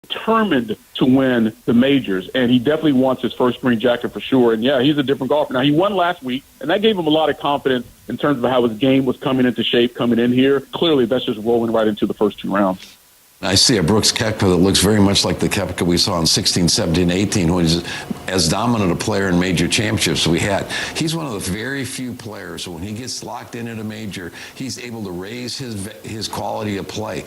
determined to win the majors, and he definitely wants his first green jacket for sure. And, yeah, he's a different golfer. Now, he won last week, and that gave him a lot of confidence in terms of how his game was coming into shape coming in here. Clearly, that's just rolling right into the first two rounds. I see a Brooks Koepka that looks very much like the Koepka we saw in 16, 17, 18, when he's as dominant a player in major championships we had. He's one of the very few players, so when he gets locked in at a major, he's able to raise his quality of play.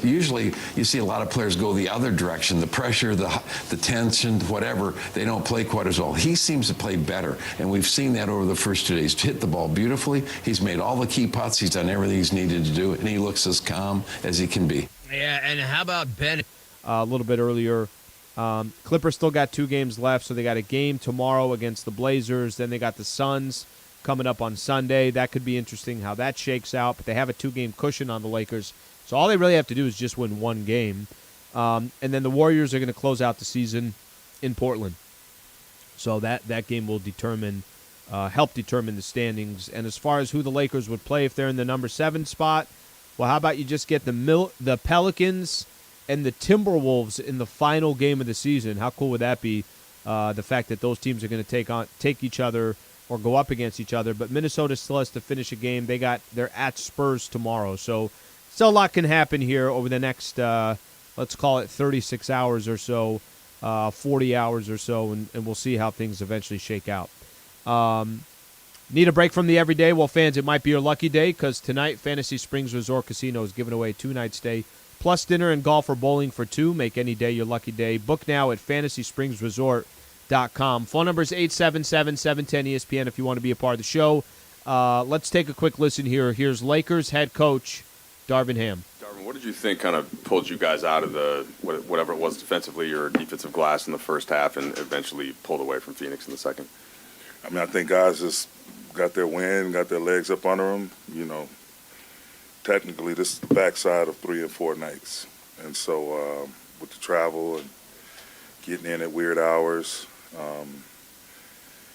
Usually, you see a lot of players go the other direction. The pressure, the tension, whatever, they don't play quite as well. He seems to play better, and we've seen that over the first 2 days. Hit the ball beautifully. He's made all the key putts. He's done everything he's needed to do, and he looks as calm as he can be. Yeah, and how about Ben? A little bit earlier, Clippers still got 2 games left, so they got a game tomorrow against the Blazers. Then they got the Suns coming up on Sunday. That could be interesting how that shakes out, but they have a 2-game cushion on the Lakers. So all they really have to do is just win 1 game. And then the Warriors are going to close out the season in Portland. So that game will help determine the standings. And as far as who the Lakers would play if they're in the number 7 spot, well, how about you just get the Pelicans and the Timberwolves in the final game of the season? How cool would that be? The fact that those teams are going to take each other or go up against each other. But Minnesota still has to finish a game. They're at Spurs tomorrow. So still a lot can happen here over the next, let's call it 36 hours or so, 40 hours or so, and we'll see how things eventually shake out. Need a break from the everyday? Well, fans, it might be your lucky day because tonight Fantasy Springs Resort Casino is giving away a 2-night stay plus dinner and golf or bowling for 2. Make any day your lucky day. Book now at FantasySpringsResort.com. Phone number is 877-710-ESPN if you want to be a part of the show. Let's take a quick listen here. Here's Lakers head coach Darvin Ham. Darvin, what did you think kind of pulled you guys out of the whatever it was defensively or defensive glass in the first half and eventually pulled away from Phoenix in the second? I mean, I think guys just got their wind, got their legs up under them. You know, technically this is the backside of 3 and 4 nights. And so with the travel and getting in at weird hours,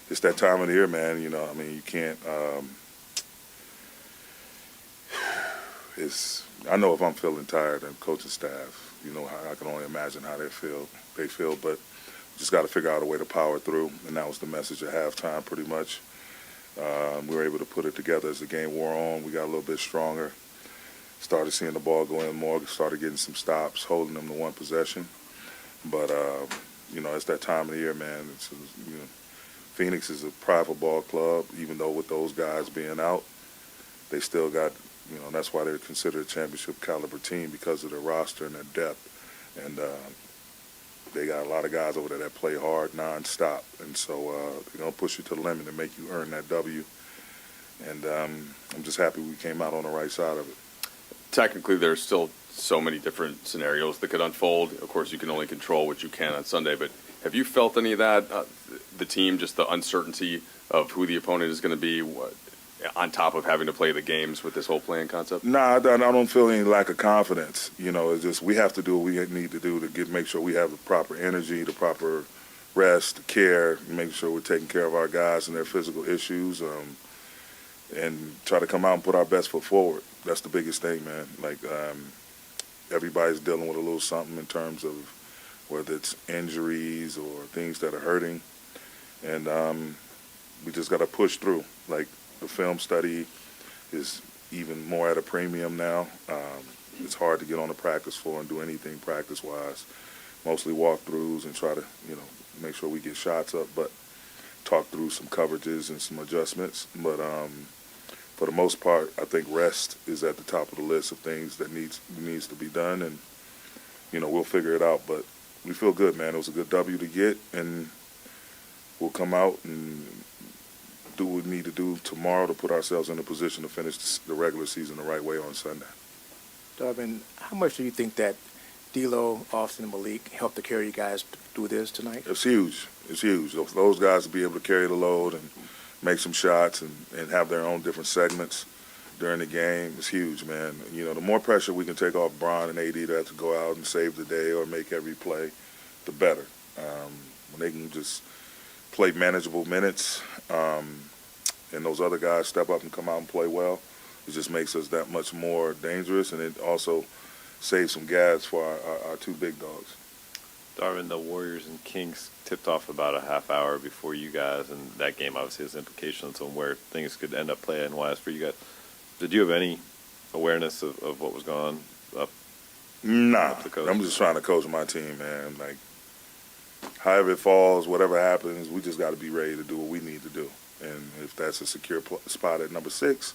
it's that time of the year, man. You know, I mean, you can't I know if I'm feeling tired and coaching staff, you know, I can only imagine how they feel, but just got to figure out a way to power through. And that was the message at halftime pretty much. We were able to put it together as the game wore on. We got a little bit stronger, started seeing the ball go in more, started getting some stops, holding them to 1 possession. But, you know, it's that time of the year, man. You know, Phoenix is a prideful ball club, even though with those guys being out, they still got, you know, that's why they're considered a championship caliber team because of their roster and their depth. And they got a lot of guys over there that play hard nonstop. And so they're going to push you to the limit and make you earn that W. And I'm just happy we came out on the right side of it. Technically, there's still so many different scenarios that could unfold. Of course, you can only control what you can on Sunday. But have you felt any of that, the team, just the uncertainty of who the opponent is going to be, on top of having to play the games with this whole playing concept? Nah, I don't feel any lack of confidence. You know, it's just we have to do what we need to do to make sure we have the proper energy, the proper rest, care, make sure we're taking care of our guys and their physical issues, and try to come out and put our best foot forward. That's the biggest thing, man. Like, everybody's dealing with a little something in terms of whether it's injuries or things that are hurting. And we just got to push through. Like, the film study is even more at a premium now. It's hard to get on the practice floor and do anything practice-wise. Mostly walkthroughs and try to, you know, make sure we get shots up, but talk through some coverages and some adjustments. But for the most part, I think rest is at the top of the list of things that needs to be done, and, you know, we'll figure it out. But we feel good, man. It was a good W to get, and we'll come out and do what we need to do tomorrow to put ourselves in a position to finish the regular season the right way on Sunday. Darvin, how much do you think that D'Lo, Austin, and Malik helped to carry you guys through this tonight? It's huge. It's huge. Those guys to be able to carry the load and make some shots and have their own different segments during the game is huge, man. You know, the more pressure we can take off Bron and AD to have to go out and save the day or make every play, the better. When they can just play manageable minutes, and those other guys step up and come out and play well, it just makes us that much more dangerous, and it also saves some gas for our 2 big dogs. Darvin, the Warriors and Kings tipped off about a half hour before you guys, and that game obviously has implications on where things could end up playing-wise for you guys. Did you have any awareness of what was going on up? Nah, I'm just trying to coach my team, man. Like, however it falls, whatever happens, we just got to be ready to do what we need to do. And if that's a secure spot at number 6,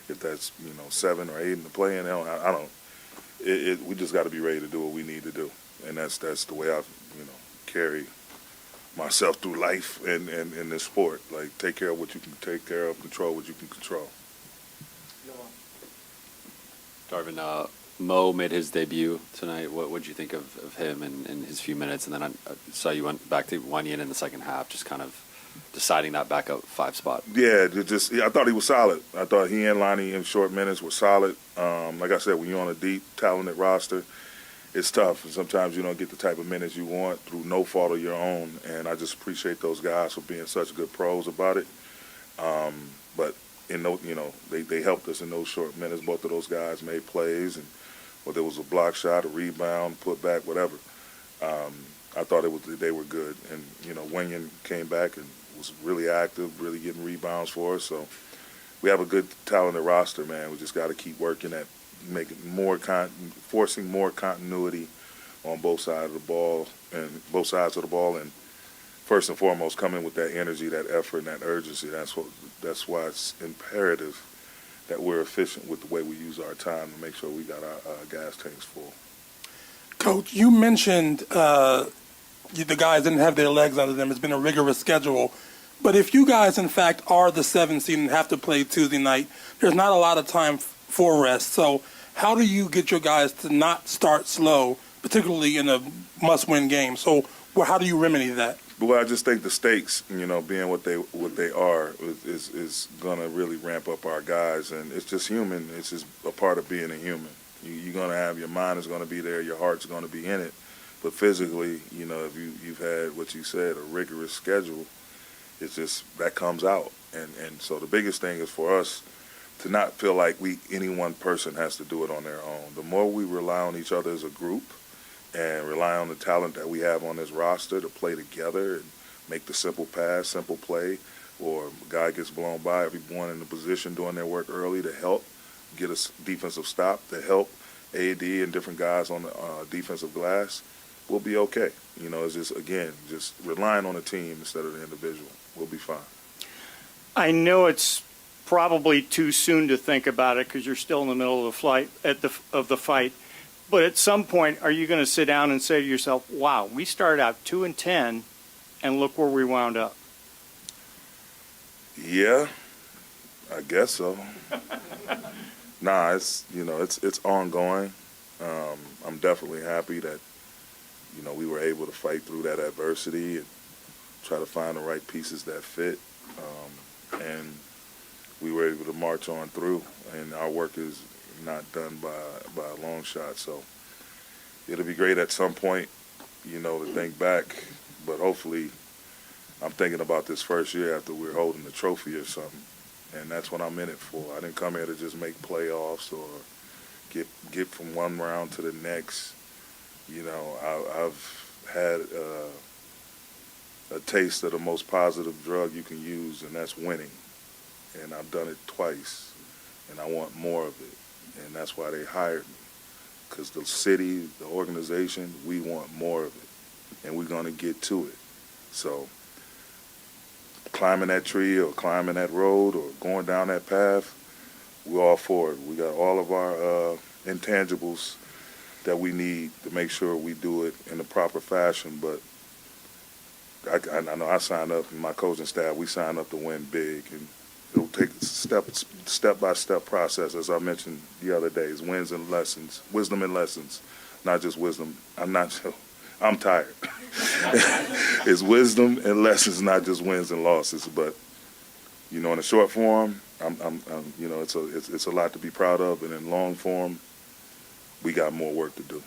if that's 7 or 8 in the play-in, I don't. We just got to be ready to do what we need to do, and that's the way I carry myself through life and in this sport. Like, take care of what you can take care of, control what you can control. Darvin, Mo made his debut tonight. What did you think of him and his few minutes? And then I saw you went back to Wanyan in the second half, just kind of deciding that backup 5 spot. Yeah, I thought he was solid. I thought he and Lonnie in short minutes were solid. Like I said, when you're on a deep, talented roster, it's tough. And sometimes you don't get the type of minutes you want through no fault of your own. And I just appreciate those guys for being such good pros about it. But they helped us in those short minutes. Both of those guys made plays, and whether it was a block shot, a rebound, put back, whatever. I thought they were good. And Wenyan came back and was really active, really getting rebounds for us. So we have a good, talented roster, man. We just got to keep working at making forcing more continuity on both sides of the ball, and first and foremost, coming with that energy, that effort, and that urgency. That's why it's imperative that we're efficient with the way we use our time to make sure we got our gas tanks full. Coach, you mentioned the guys didn't have their legs under them. It's been a rigorous schedule. But if you guys, in fact, are the 7th seed and have to play Tuesday night, there's not a lot of time for rest. So how do you get your guys to not start slow, particularly in a must-win game? So how do you remedy that? Well, I just think the stakes, being what they are, is going to really ramp up our guys. And it's just human. It's just a part of being a human. You're going to have, your mind is going to be there, your heart's going to be in it. But physically, if you've had what you said, a rigorous schedule, it's just that comes out. And so the biggest thing is for us to not feel like any one person has to do it on their own. The more we rely on each other as a group and rely on the talent that we have on this roster to play together and make the simple pass, simple play, or a guy gets blown by, everyone in the position doing their work early to help get a defensive stop, to help AD and different guys on the defensive glass, we'll be okay. It's just relying on the team instead of the individual. We'll be fine. I know it's probably too soon to think about it because you're still in the middle of the fight. But at some point, are you going to sit down and say to yourself, "Wow, we started out 2-10, and look where we wound up"? Yeah, I guess so. Nah, it's ongoing. I'm definitely happy that we were able to fight through that adversity and try to find the right pieces that fit, and we were able to march on through. And our work is not done by a long shot. So it'll be great at some point, to think back. But hopefully, I'm thinking about this first year after we're holding the trophy or something. And that's what I'm in it for. I didn't come here to just make playoffs or get from one round to the next. I've had a taste of the most positive drug you can use, and that's winning. And I've done it twice, and I want more of it. And that's why they hired me, because the city, the organization, we want more of it, and we're going to get to it. So climbing that tree or climbing that road or going down that path, we're all for it. We got all of our intangibles that we need to make sure we do it in the proper fashion. But I know I signed up, and my coaching staff, we signed up to win big, and it'll take a step-by-step process, as I mentioned the other days, wins and lessons, wisdom and lessons, not just wisdom. I'm tired. It's wisdom and lessons, not just wins and losses. But in the short form, it's a lot to be proud of, and in long form, we got more work to do.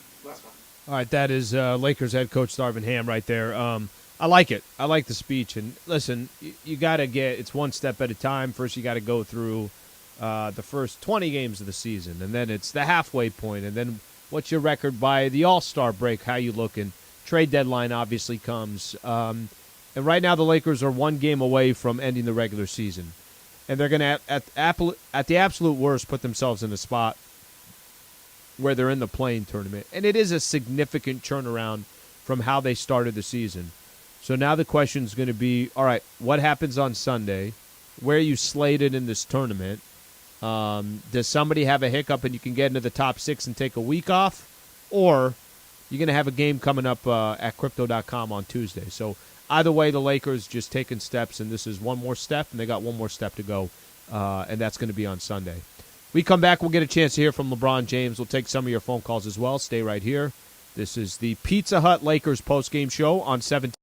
All right, that is Lakers head coach Darvin Ham right there. I like it. I like the speech. And listen, you got to it's one step at a time. First, you got to go through the first 20 games of the season, and then it's the halfway point, and then what's your record by the All-Star break, how you looking, trade deadline obviously comes. And right now the Lakers are one game away from ending the regular season. And they're going to, at the absolute worst, put themselves in a spot where they're in the play-in tournament. And it is a significant turnaround from how they started the season. So now the question is going to be, all right, what happens on Sunday? Where are you slated in this tournament? Does somebody have a hiccup and you can get into the top 6 and take a week off? Or you're going to have a game coming up at Crypto.com on Tuesday. So either way, the Lakers just taking steps, and this is one more step, and they got one more step to go, and that's going to be on Sunday. We come back, we'll get a chance to hear from LeBron James. We'll take some of your phone calls as well. Stay right here. This is the Pizza Hut Lakers postgame show on 17.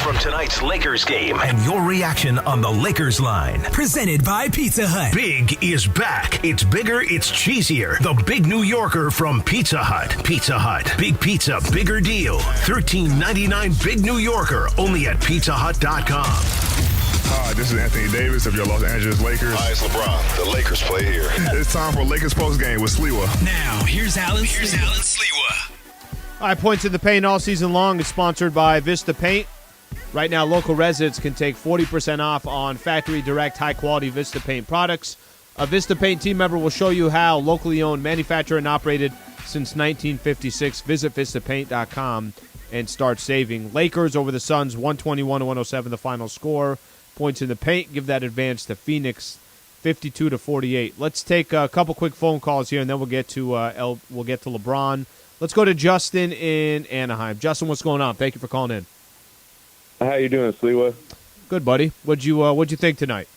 From tonight's Lakers game and your reaction on the Lakers line. Presented by Pizza Hut. Big is back. It's bigger, it's cheesier. The Big New Yorker from Pizza Hut. Pizza Hut. Big pizza, bigger deal. $13.99 Big New Yorker only at pizzahut.com. Hi, this is Anthony Davis of your Los Angeles Lakers. Hi, it's LeBron. The Lakers play here. It's time for Lakers postgame with Sliwa. Now, here's Allen Sliwa. All right, Points in the Paint all season long is sponsored by Vista Paint. Right now, local residents can take 40% off on factory direct high-quality Vista Paint products. A Vista Paint team member will show you how. Locally owned, manufactured, and operated since 1956. Visit VistaPaint.com and start saving. Lakers over the Suns, 121-107 the final score. Points in the Paint give that advance to Phoenix, 52-48. Let's take a couple quick phone calls here, and then we'll get to LeBron. Let's go to Justin in Anaheim. Justin, what's going on? Thank you for calling in. How you doing, Sliwa? Good, buddy. What'd you think tonight?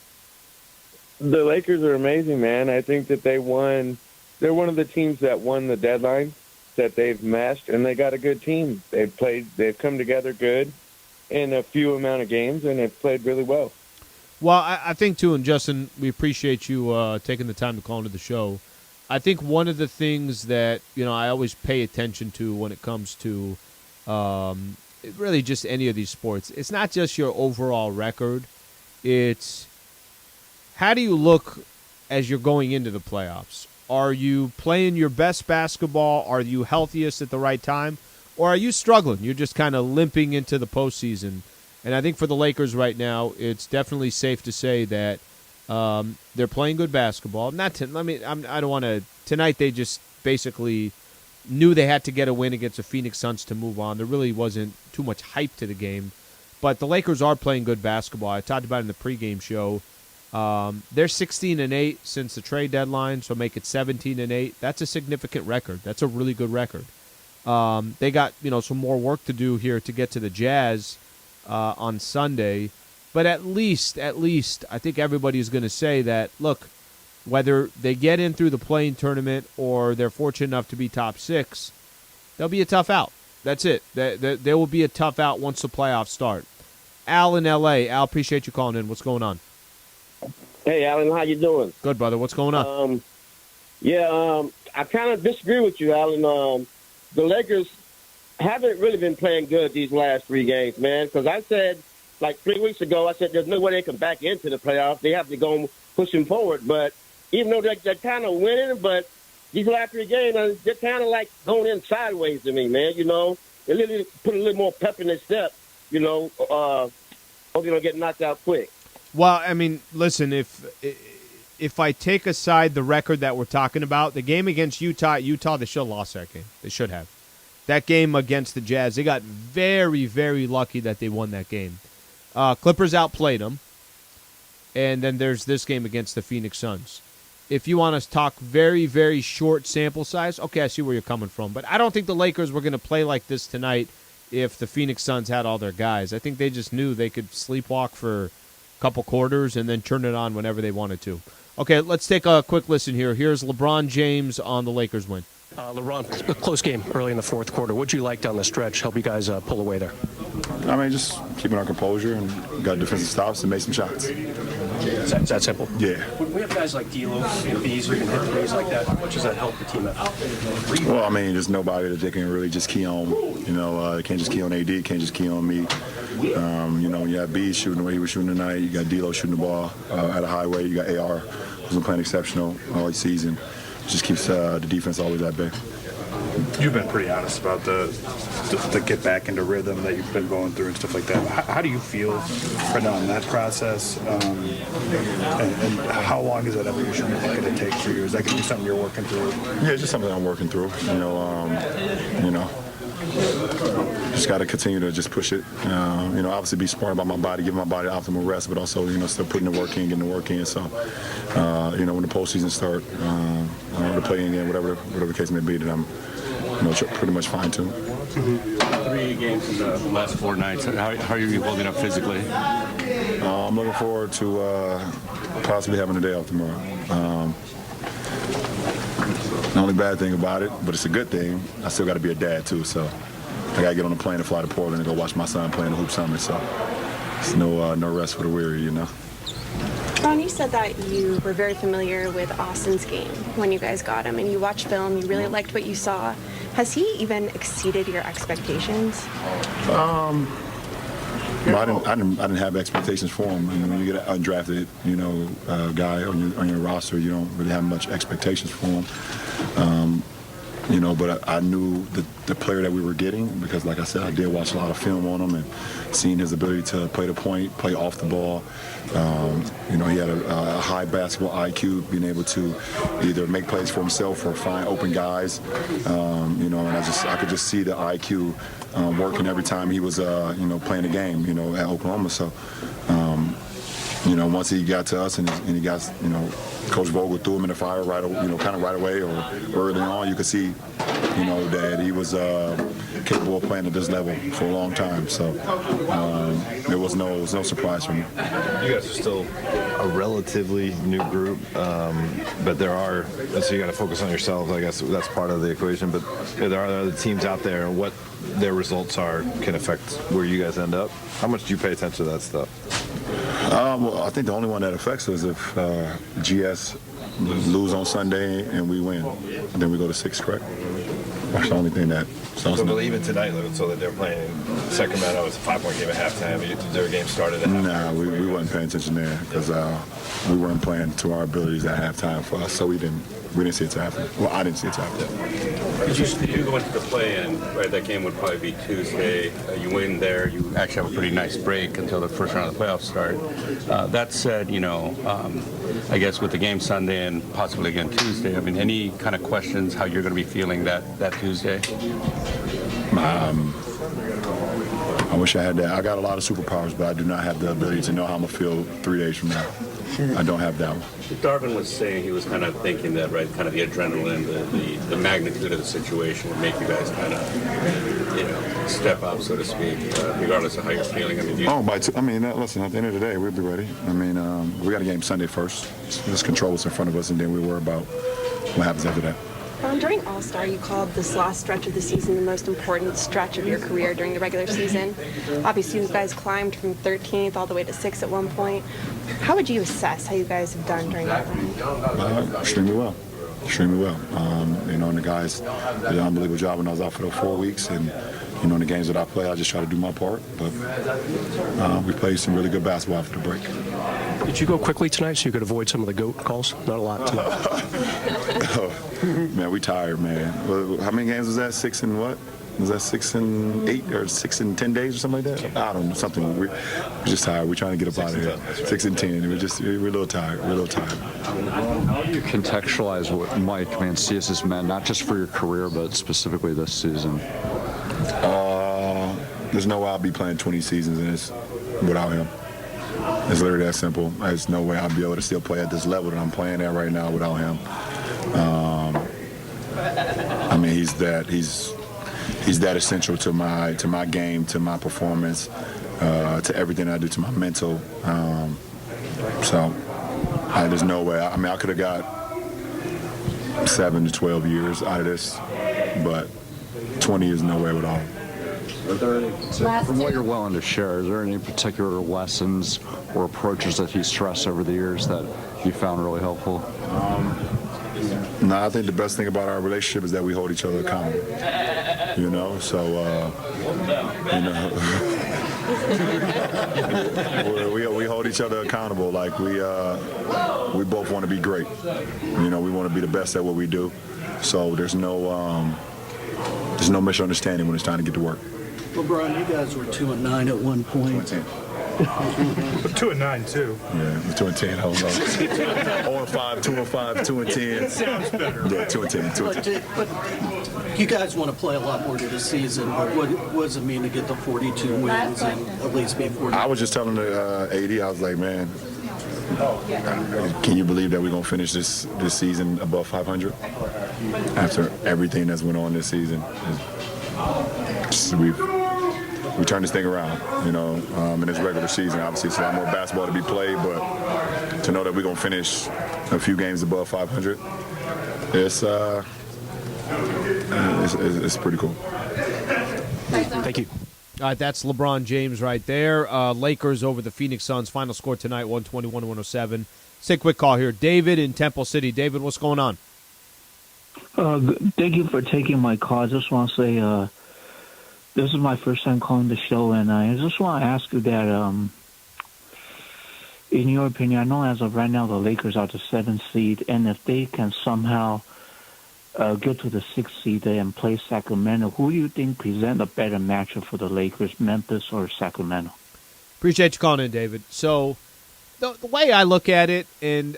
The Lakers are amazing, man. I think that they won. They're one of the teams that won the deadline, that they've matched, and they got a good team. They've come together good in a few amount of games, and they've played really well. Well, I think, too, and Justin, we appreciate you taking the time to call into the show. I think one of the things that, I always pay attention to when it comes to really just any of these sports, it's not just your overall record. It's how do you look as you're going into the playoffs? Are you playing your best basketball? Are you healthiest at the right time? Or are you struggling? You're just kind of limping into the postseason. And I think for the Lakers right now, it's definitely safe to say that they're playing good basketball. I don't want to. Tonight they just basically knew they had to get a win against the Phoenix Suns to move on. There really wasn't too much hype to the game. But the Lakers are playing good basketball. I talked about it in the pregame show. They're 16-8 since the trade deadline, so make it 17-8. That's a significant record. That's a really good record. They got some more work to do here to get to the Jazz on Sunday. But at least, I think everybody's going to say that, look, whether they get in through the play-in tournament or they're fortunate enough to be top 6, they'll be a tough out. That's it. There will be a tough out once the playoffs start. Al in L.A. Al, appreciate you calling in. What's going on? Hey, Alan, how you doing? Good, brother. What's going on? I kind of disagree with you, Alan. The Lakers haven't really been playing good these last 3 games, man, because I said, like 3 weeks ago, I said there's no way they can back into the playoffs. They have to go pushing forward. But even though they're kind of winning, but these last 3 games, they're kind of like going in sideways to me, man, They literally put a little more pep in their step, or they're going to get knocked out quick. Well, I mean, listen, if I take aside the record that we're talking about, the game against Utah, they should have lost that game. They should have. That game against the Jazz, they got very, very lucky that they won that game. Clippers outplayed them. And then there's this game against the Phoenix Suns. If you want to talk very, very short sample size, okay, I see where you're coming from. But I don't think the Lakers were going to play like this tonight if the Phoenix Suns had all their guys. I think they just knew they could sleepwalk for a couple quarters and then turn it on whenever they wanted to. Okay, let's take a quick listen here. Here's LeBron James on the Lakers win. LeBron, a close game early in the fourth quarter. What'd you like down the stretch? Help you guys pull away there? I mean, just keeping our composure and got defensive stops and make some shots. Is that simple? Yeah. When we have guys like D'Lo and Beasley who can hit threes like that, how much does that help the team out? Well, I mean, there's nobody that they can really just key on. They can't just key on AD, can't just key on me. When you have B shooting the way he was shooting tonight, you got D'Lo shooting the ball at a high rate, you got AR who's been playing exceptional all season. Just keeps the defense always that big. You've been pretty honest about the get back into rhythm that you've been going through and stuff like that. How do you feel right now in that process? And how long is that evolution going to take for you? Is that going to be something you're working through? Yeah, it's just something I'm working through. Just got to continue to just push it. Obviously be smart about my body, give my body optimal rest, but also, still putting the work in, getting the work in. So, when the postseason start, the play-in game, whatever the case may be, that I'm, pretty much fine-tuned. 3 games in the last 4 nights. How are you holding up physically? I'm looking forward to possibly having a day off tomorrow. The only bad thing about it, but it's a good thing, I still got to be a dad too, so I got to get on a plane and fly to Portland and go watch my son play in the Hoop Summit, so it's no rest for the weary, Ron, you said that you were very familiar with Austin's game when you guys got him, and you watched film, you really liked what you saw. Has he even exceeded your expectations? I didn't have expectations for him. When you get an undrafted, guy on your roster, you don't really have much expectations for him. But I knew the player that we were getting because, like I said, I did watch a lot of film on him and seeing his ability to play the point, play off the ball. He had a high basketball IQ, being able to either make plays for himself or find open guys. And I could just see the IQ working every time he was, playing the game, at Oklahoma. So, once he got to us and he got, Coach Vogel threw him in the fire right away or early on, you could see, that he was capable of playing at this level for a long time. So it was no surprise for me. You guys are still a relatively new group, but so you got to focus on yourselves. I guess that's part of the equation. But there are other teams out there, and what their results are can affect where you guys end up. How much do you pay attention to that stuff? Well, I think the only one that affects us is if GS lose on Sunday and we win. Then we go to 6, correct? That's the only thing that. So even tonight, so that they're playing Sacramento, it's a 5-point game at halftime. Is there a game started at halftime? Nah, we wasn't paying attention there because we weren't playing to our abilities at halftime for us, so we didn't see it to happen. Well, I didn't see it to happen. You go into the play-in, right? That game would probably be Tuesday. You win there. You actually have a pretty nice break until the first round of the playoffs start. That said, I guess with the game Sunday and possibly again Tuesday, I mean, any kind of questions how you're going to be feeling that Tuesday? I wish I had that. I got a lot of superpowers, but I do not have the ability to know how I'm going to feel 3 days from now. I don't have that one. Darvin was saying he was kind of thinking that, right, kind of the adrenaline, the magnitude of the situation would make you guys kind of, step up, so to speak, regardless of how you're feeling. I mean, listen, at the end of the day, we'll be ready. I mean, we got a game Sunday first. Let's control what's in front of us, and then we worry about what happens after that. During All-Star, you called this last stretch of the season the most important stretch of your career during the regular season. Obviously, you guys climbed from 13th all the way to 6th at one point. How would you assess how you guys have done during that run? Extremely well. And the guys did an unbelievable job when I was out for those 4 weeks. And, in the games that I play, I just try to do my part. But we played some really good basketball after the break. Did you go quickly tonight so you could avoid some of the GOAT calls? Not a lot tonight. Man, we tired, man. How many games was that? 6 and what? Was that 6 and 8 or 6 and 10 days or something like that? I don't know, something. We're just tired. We're trying to get up out of here. 6 and 10. We're a little tired. How do you contextualize what Mike Mancias has meant, not just for your career, but specifically this season? There's no way I'll be playing 20 seasons in this without him. It's literally that simple. There's no way I'll be able to still play at this level that I'm playing at right now without him. He's that essential to my game, to my performance, to everything I do, to my mental. There's no way. I could have got 7 to 12 years out of this, but 20 is no way without him. Are there any, from what you're willing to share, is there any particular lessons or approaches that he stressed over the years that you found really helpful? No, I think the best thing about our relationship is that we hold each other accountable. We hold each other accountable. Like we both want to be great. We want to be the best at what we do. So there's no misunderstanding when it's time to get to work. LeBron, you guys were 2-9 at one point. 2-9 too. Yeah, 2-10. I don't know. 0-5, 2-5, 2-10. It sounds better. Yeah, 2-10. But you guys want to play a lot more to the season. But what does it mean to get the 42 wins and at least be 40? I was just telling the AD, I was like, man, can you believe that we're gonna finish this season above 500 after everything that's went on this season? We turned this thing around, in this regular season. Obviously, it's a lot more basketball to be played, but to know that we're going to finish a few games above 500, it's pretty cool. Thank you. All right, that's LeBron James right there. Lakers over the Phoenix Suns. Final score tonight, 121-107. Let's take a quick call here. David in Temple City. David, what's going on? Thank you for taking my call. I just want to say this is my first time calling the show, and I just want to ask you that, in your opinion, I know as of right now the Lakers are the 7th seed, and if they can somehow get to the 6th seed and play Sacramento, who do you think present a better matchup for the Lakers, Memphis or Sacramento? Appreciate you calling in, David. So the way I look at it, and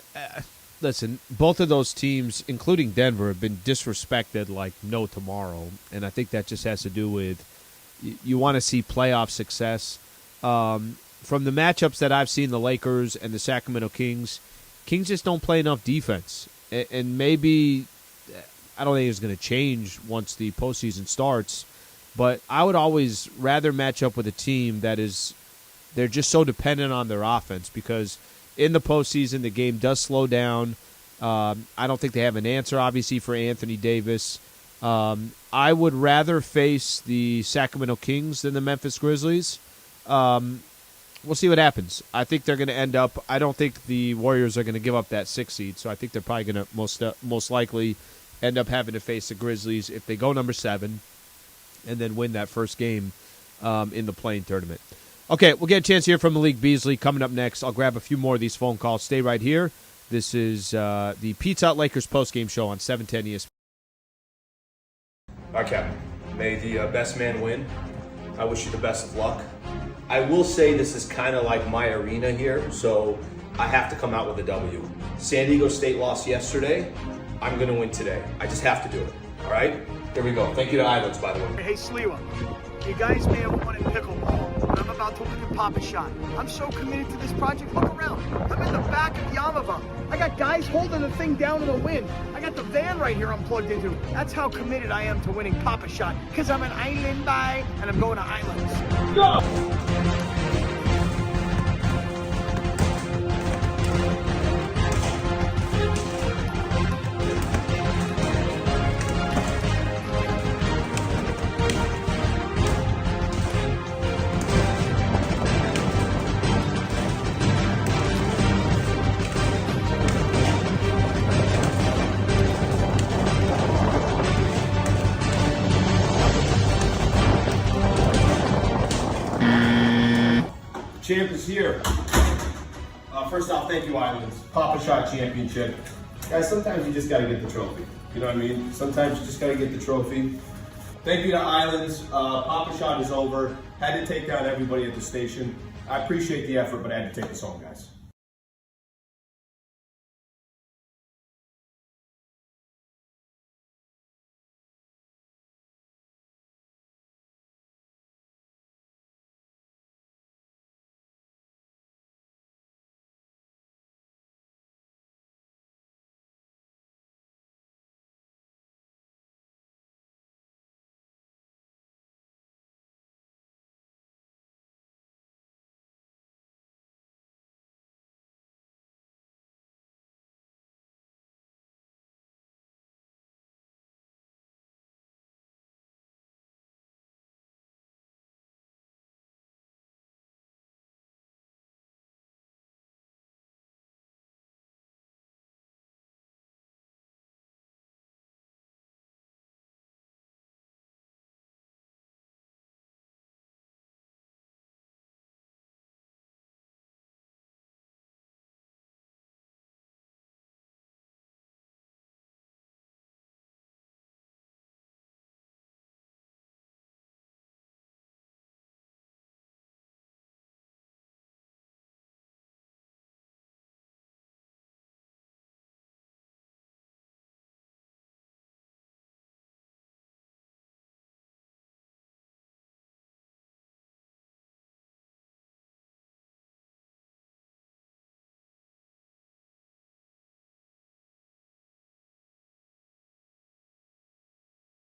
listen, both of those teams, including Denver, have been disrespected like no tomorrow, and I think that just has to do with you want to see playoff success. From the matchups that I've seen, the Lakers and the Sacramento Kings just don't play enough defense. And maybe, I don't think it's going to change once the postseason starts, but I would always rather match up with a team that they're just so dependent on their offense, because in the postseason, the game does slow down. I don't think they have an answer, obviously, for Anthony Davis. I would rather face the Sacramento Kings than the Memphis Grizzlies. We'll see what happens. I think they're going to end up – I don't think the Warriors are going to give up that 6th seed, so I think they're probably going to most likely end up having to face the Grizzlies if they go number 7 and then win that first game in the play-in tournament. Okay, we'll get a chance to hear from Malik Beasley coming up next. I'll grab a few more of these phone calls. Stay right here. This is the Pizza Hut Lakers postgame show on 710 ESPN. All right, Captain. May the best man win. I wish you the best of luck. I will say this is kind of like my arena here, so I have to come out with a W. San Diego State lost yesterday. I'm going to win today. I just have to do it. All right? Here we go. Thank you to Islands, by the way. Hey, Sliwa, you guys may have won in pickleball, but I'm about to win in Papa Shot. I'm so committed to this project. Look around. I'm in the back of the Yamava. I got guys holding the thing down in the wind. I got the van right here I'm plugged into. That's how committed I am to winning Papa Shot, because I'm an island guy, and I'm going to Islands. Go! Champ is here. First off, thank you, Islands. Papa Shot Championship. Guys, sometimes you just got to get the trophy. You know what I mean? Sometimes you just got to get the trophy. Thank you to Islands. Papa Shot is over. Had to take out everybody at the station. I appreciate the effort, but I had to take us home, guys.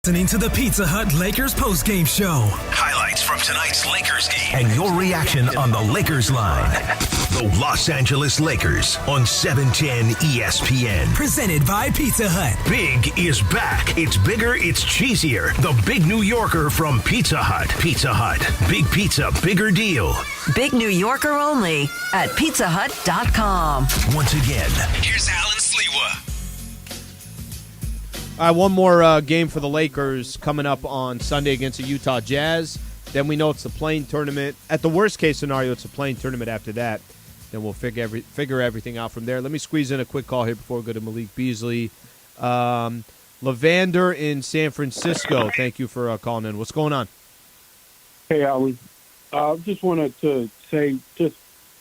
Listening to the Pizza Hut Lakers postgame show. Highlights from tonight's Lakers game and your reaction on the Lakers line. The Los Angeles Lakers on 710 ESPN. Presented by Pizza Hut. Big is back. It's bigger, it's cheesier. The Big New Yorker from Pizza Hut. Pizza Hut. Big pizza, bigger deal. Big New Yorker only at pizzahut.com. Once again, here's Allen Sliwa. All right, one more game for the Lakers coming up on Sunday against the Utah Jazz. Then we know it's the play-in tournament. At the worst-case scenario, it's a play-in tournament after that. Then we'll figure everything out from there. Let me squeeze in a quick call here before we go to Malik Beasley. Levander in San Francisco, thank you for calling in. What's going on? Hey, Alan. Just wanted to say,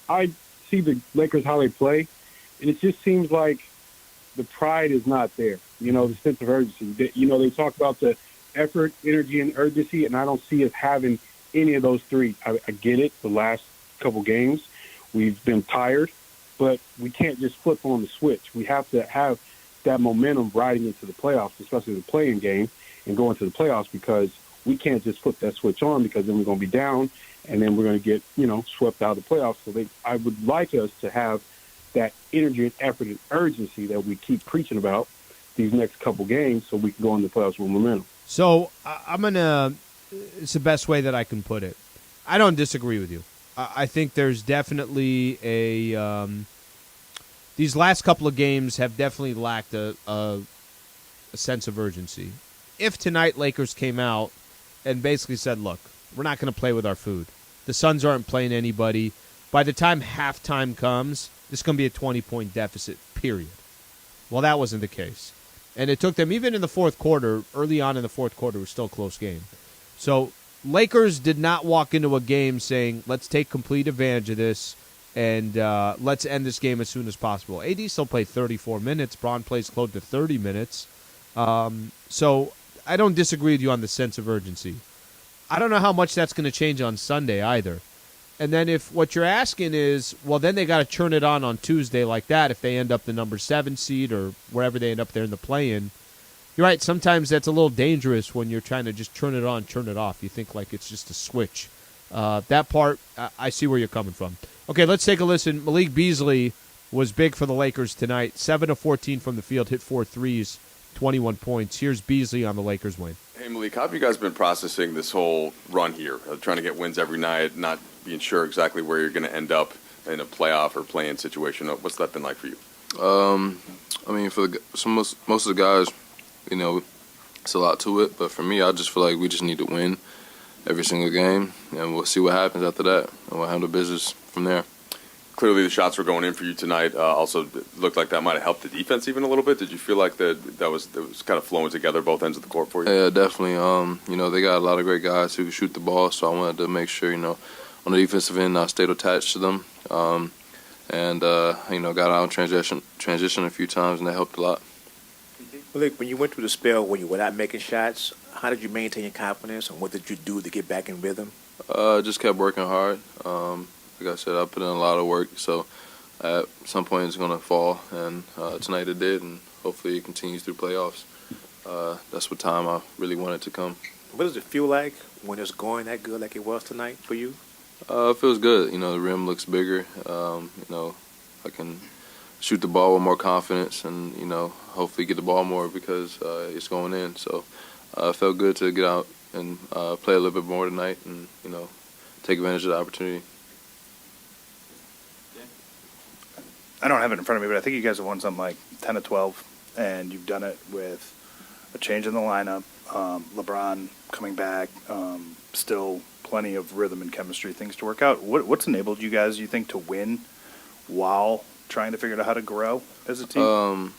I see the Lakers, how they play, and it just seems like the pride is not there. You know, the sense of urgency. They talk about the effort, energy, and urgency, and I don't see us having any of those three. I get it. The last couple games, we've been tired, but we can't just flip on the switch. We have to have that momentum riding into the playoffs, especially the play-in game, and go into the playoffs, because we can't just flip that switch on, because then we're going to be down, and then we're going to get, swept out of the playoffs. So I would like us to have that energy and effort and urgency that we keep preaching about these next couple games, so we can go into the playoffs with momentum. So it's the best way that I can put it. I don't disagree with you. I think there's definitely these last couple of games have definitely lacked a a sense of urgency. If tonight Lakers came out and basically said, look, we're not going to play with our food. The Suns aren't playing anybody. By the time halftime comes, this is going to be a 20-point deficit, period. Well, that wasn't the case. And it took them, even in the fourth quarter, early on in the fourth quarter, it was still a close game. So Lakers did not walk into a game saying, let's take complete advantage of this and let's end this game as soon as possible. AD still played 34 minutes. Bron plays close to 30 minutes. So I don't disagree with you on the sense of urgency. I don't know how much that's going to change on Sunday either. And then if what you're asking is, well, then they got to turn it on Tuesday like that if they end up the number 7 seed or wherever they end up there in the play-in. You're right, sometimes that's a little dangerous when you're trying to just turn it on, turn it off. You think like it's just a switch. That part, I see where you're coming from. Okay, let's take a listen. Malik Beasley was big for the Lakers tonight. 7 of 14 from the field, hit 4 threes, 21 points. Here's Beasley on the Lakers win. Hey, Malik, how have you guys been processing this whole run here, trying to get wins every night, not being sure exactly where you're going to end up in a playoff or play-in situation? What's that been like for you? I mean, for most of the guys, you know, it's a lot to it. But for me, I just feel like we just need to win every single game, and we'll see what happens after that, and we'll handle business from there. Clearly the shots were going in for you tonight. Also, it looked like that might have helped the defense even a little bit. Did you feel like that was kind of flowing together both ends of the court for you? Yeah, definitely. You know, they got a lot of great guys who can shoot the ball, so I wanted to make sure, you know, on the defensive end, I stayed attached to them, and you know, got out in transition a few times, and that helped a lot. Malik, when you went through the spell when you were not making shots, how did you maintain your confidence, and what did you do to get back in rhythm? Just kept working hard. Like I said, I put in a lot of work, so at some point it's going to fall, and tonight it did, and hopefully it continues through playoffs. That's what time I really wanted to come. What does it feel like when it's going that good like it was tonight for you? It feels good. You know, the rim looks bigger. You know, I can shoot the ball with more confidence and, you know, hopefully get the ball more because it's going in. So it felt good to get out and play a little bit more tonight and, you know, take advantage of the opportunity. I don't have it in front of me, but I think you guys have won something like 10 of 12, and you've done it with a change in the lineup, LeBron coming back, still plenty of rhythm and chemistry things to work out. What's enabled you guys, you think, to win while trying to figure out how to grow as a team?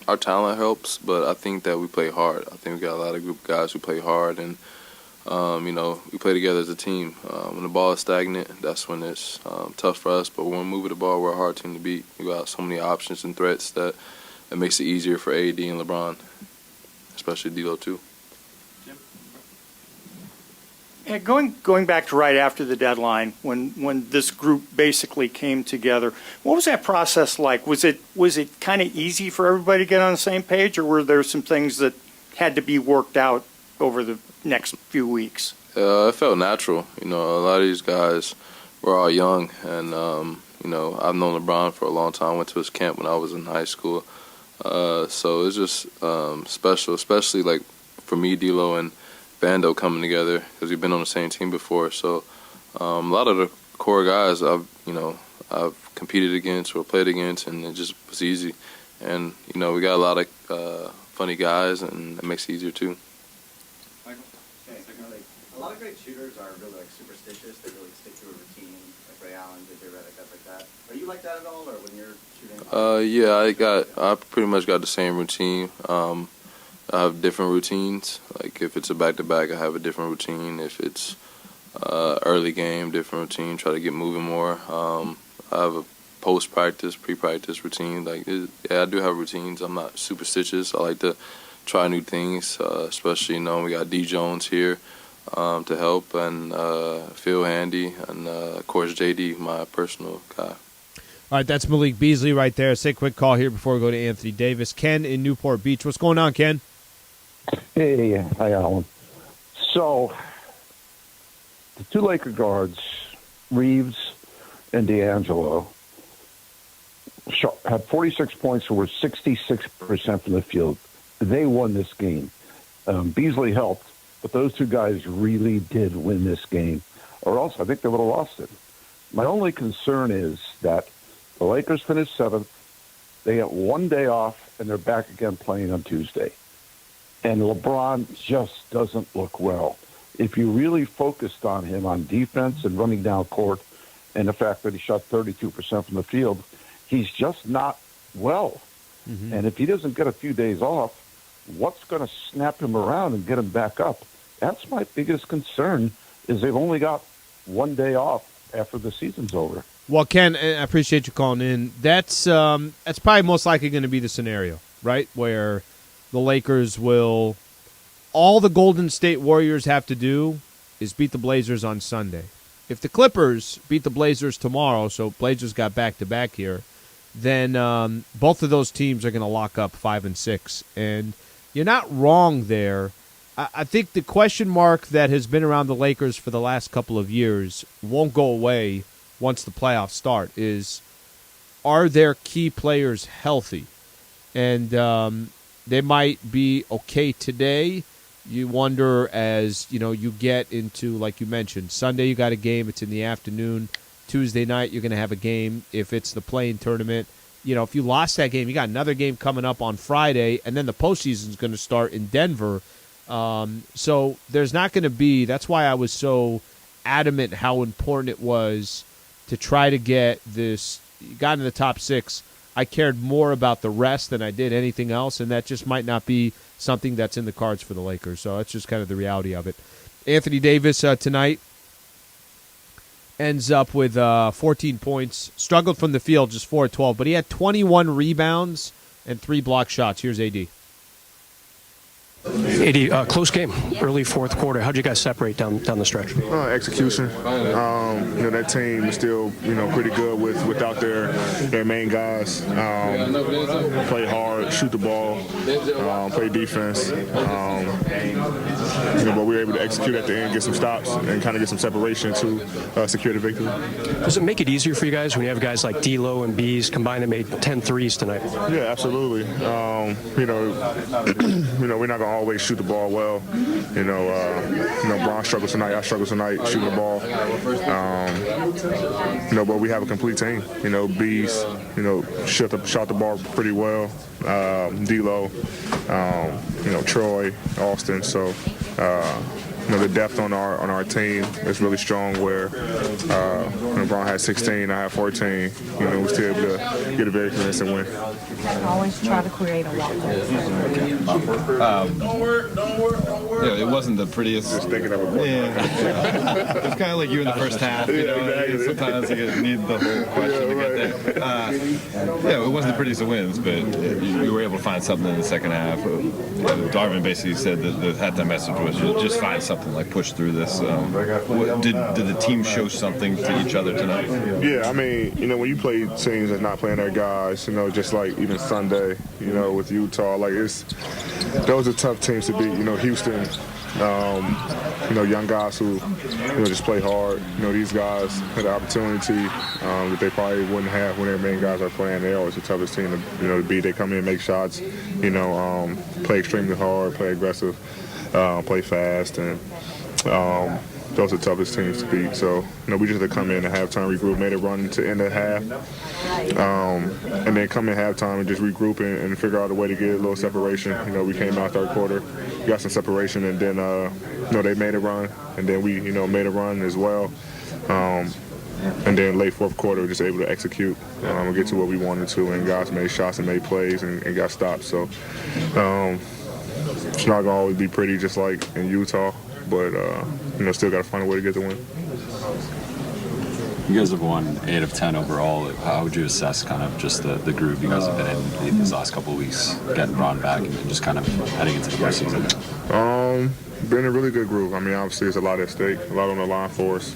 Our talent helps, but I think that we play hard. I think we got a lot of group of guys who play hard, and you know, we play together as a team. When the ball is stagnant, that's when it's tough for us. But when we're moving the ball, we're a hard team to beat. We got so many options and threats that it makes it easier for AD and LeBron, especially D'Lo too. Yeah, going back to right after the deadline, when this group basically came together, what was that process like? Was it kind of easy for everybody to get on the same page, or were there some things that had to be worked out over the next few weeks? It felt natural. You know, a lot of these guys were all young, and you know, I've known LeBron for a long time. I went to his camp when I was in high school, so it's just special, especially like for me, D'Lo and Bando coming together because we've been on the same team before. So a lot of the core guys I've competed against or played against, and it just was easy. And you know, we got a lot of funny guys, and it makes it easier too. A lot of great shooters are really like superstitious. They really stick to a routine, like Ray Allen, JJ Redick, guys like that. Are you like that at all, or when you're shooting? Yeah, I pretty much got the same routine. I have different routines. Like if it's a back-to-back, I have a different routine. If it's early game, different routine. Try to get moving more. I have a post-practice, pre-practice routine. I do have routines. I'm not superstitious. I like to try new things, especially, you know, we got D. Jones here to help, and Phil Handy, and of course JD, my personal guy. All right, that's Malik Beasley right there. Let's take a quick call here before we go to Anthony Davis. Ken in Newport Beach. What's going on, Ken? Hey, hi, Alan. So, the two Laker guards, Reeves and D'Angelo, had 46 points and were 66% from the field. They won this game. Beasley helped, but those two guys really did win this game, or else I think they would have lost it. My only concern is that the Lakers finished 7th. They get one day off, and they're back again playing on Tuesday. and LeBron just doesn't look well. If you really focused on him on defense and running down court and the fact that he shot 32% from the field, he's just not well. Mm-hmm. And if he doesn't get a few days off, what's going to snap him around and get him back up? That's my biggest concern, is they've only got one day off after the season's over. Well, Ken, I appreciate you calling in. That's probably most likely going to be the scenario, right, where the Lakers will – all the Golden State Warriors have to do is beat the Blazers on Sunday. If the Clippers beat the Blazers tomorrow, so Blazers got back-to-back here, then both of those teams are going to lock up 5 and 6. And you're not wrong there. I think the question mark that has been around the Lakers for the last couple of years won't go away once the playoffs start, is are their key players healthy? And they might be okay today. You wonder as, you get into, like you mentioned, Sunday you got a game, it's in the afternoon. Tuesday night you're going to have a game if it's the play-in tournament. If you lost that game, you got another game coming up on Friday, and then the postseason is going to start in Denver. So there's not going to be – that's why I was so adamant how important it was to try to get this – you got in the top 6. I cared more about the rest than I did anything else, and that just might not be something that's in the cards for the Lakers. So that's just kind of the reality of it. Anthony Davis tonight ends up with 14 points, struggled from the field, just 4 of 12, but he had 21 rebounds and 3 block shots. Here's AD. AD, close game, early fourth quarter. How'd you guys separate down the stretch? Execution. That team is still, pretty good without their main guys. Play hard, shoot the ball, play defense. But we were able to execute at the end, get some stops, and kind of get some separation to secure the victory. Does it make it easier for you guys when you have guys like D'Lo and Bees combined and made 10 threes tonight? Yeah, absolutely. We're not going to always shoot the ball well. Bron struggles tonight. I struggle tonight shooting the ball. But we have a complete team. Bees, shot the ball pretty well. D'Lo, Troy, Austin. So, the depth on our team is really strong. Where LeBron had 16, I had 14. We're still able to get a very convincing win. Always try to create a lot. It wasn't the prettiest. Just thinking of it. Yeah. It's kind of like you in the first half. Exactly. Sometimes you need the whole question to get there. It wasn't the prettiest of wins, but you were able to find something in the second half. Darvin basically said that the halftime message was just find something, like push through this. Did the team show something to each other tonight? Yeah, when you play teams that's not playing their guys, just like even Sunday, with Utah, those are tough teams to beat. Houston, young guys who, just play hard. These guys had the opportunity that they probably wouldn't have when their main guys are playing. They're always the toughest team to beat. They come in, make shots, play extremely hard, play aggressive, play fast, and those are the toughest teams to beat. So, we just had to come in at halftime, regroup, made a run to end the half, and then come in halftime and just regroup and figure out a way to get a little separation. We came out third quarter, got some separation, and then, they made a run, and then we, made a run as well. And then late fourth quarter, we were just able to execute and get to what we wanted to, and guys made shots and made plays and got stopped. So, it's not going to always be pretty just like in Utah, but, still got to find a way to get the win. You guys have won 8 of 10 overall. How would you assess kind of just the groove you guys have been in these last couple of weeks, getting Bron back and just kind of heading into the postseason? Been a really good groove. Obviously, there's a lot at stake, a lot on the line for us.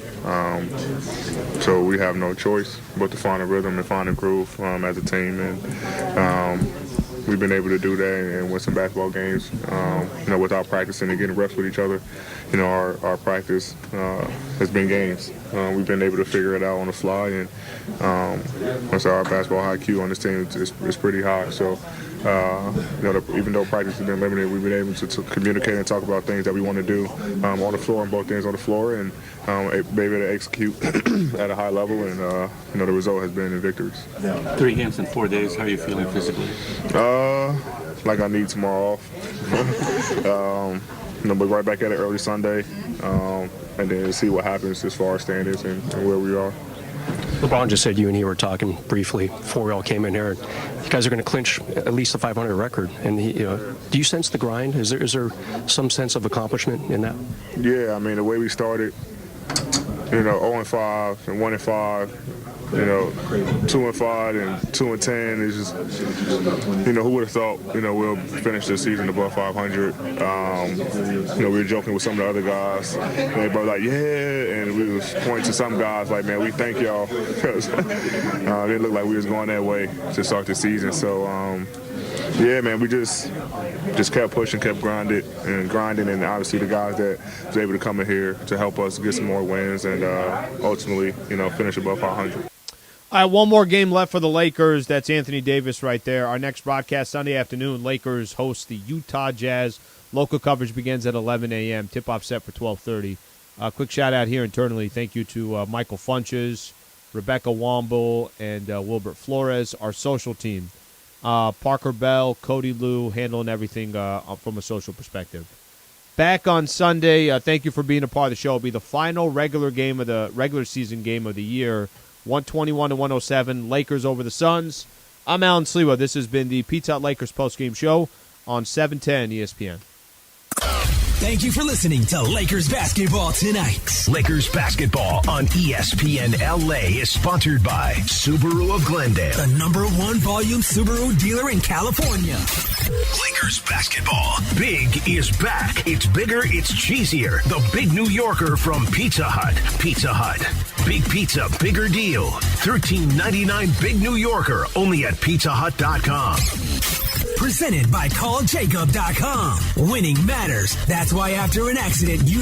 So we have no choice but to find a rhythm and find a groove as a team. And we've been able to do that and win some basketball games, without practicing and getting reps with each other. Our practice has been games. We've been able to figure it out on the fly, and our basketball IQ on this team is pretty high. So, even though practice has been limited, we've been able to communicate and talk about things that we want to do on the floor, and both things on the floor, and be able to execute at a high level. And the result has been in victories. 3 games in 4 days. How are you feeling physically? like I need tomorrow off. But right back at it early Sunday, and then see what happens as far as standings and where we are. LeBron just said you and he were talking briefly before we all came in here. You guys are going to clinch at least the 500 record. And do you sense the grind? Is there some sense of accomplishment in that? Yeah, I mean, the way we started, 0-5 and 1-5, 2-5 and 2-10 is just, who would have thought, we'll finish the season above 500. We were joking with some of the other guys. And they were like, yeah, and we was pointing to some guys like, man, we thank y'all. Because it didn't look like we was going that way to start the season. So, yeah, man, we just kept pushing, kept grinding, and obviously the guys that was able to come in here to help us get some more wins and ultimately, finish above 500. All right, one more game left for the Lakers. That's Anthony Davis right there. Our next broadcast Sunday afternoon, Lakers host the Utah Jazz. Local coverage begins at 11 a.m. Tip-off set for 12:30. Quick shout-out here internally. Thank you to Michael Funches, Rebecca Womble, and Wilbert Flores, our social team. Parker Bell, Cody Liu, handling everything from a social perspective. Back on Sunday. Thank you for being a part of the show. It'll be the final regular season game of the year. 121-107, Lakers over the Suns. I'm Allen Sliwa. This has been the Pizza Hut Lakers postgame show on 710 ESPN. Thank you for listening to Lakers Basketball Tonight. Lakers Basketball on ESPN LA is sponsored by Subaru of Glendale, the #1 volume Subaru dealer in California. Lakers Basketball. Big is back. It's bigger, it's cheesier. The Big New Yorker from Pizza Hut. Pizza Hut. Big pizza, bigger deal. $13.99 Big New Yorker, only at PizzaHut.com. Presented by CallJacob.com. Winning matters. That's why after an accident, you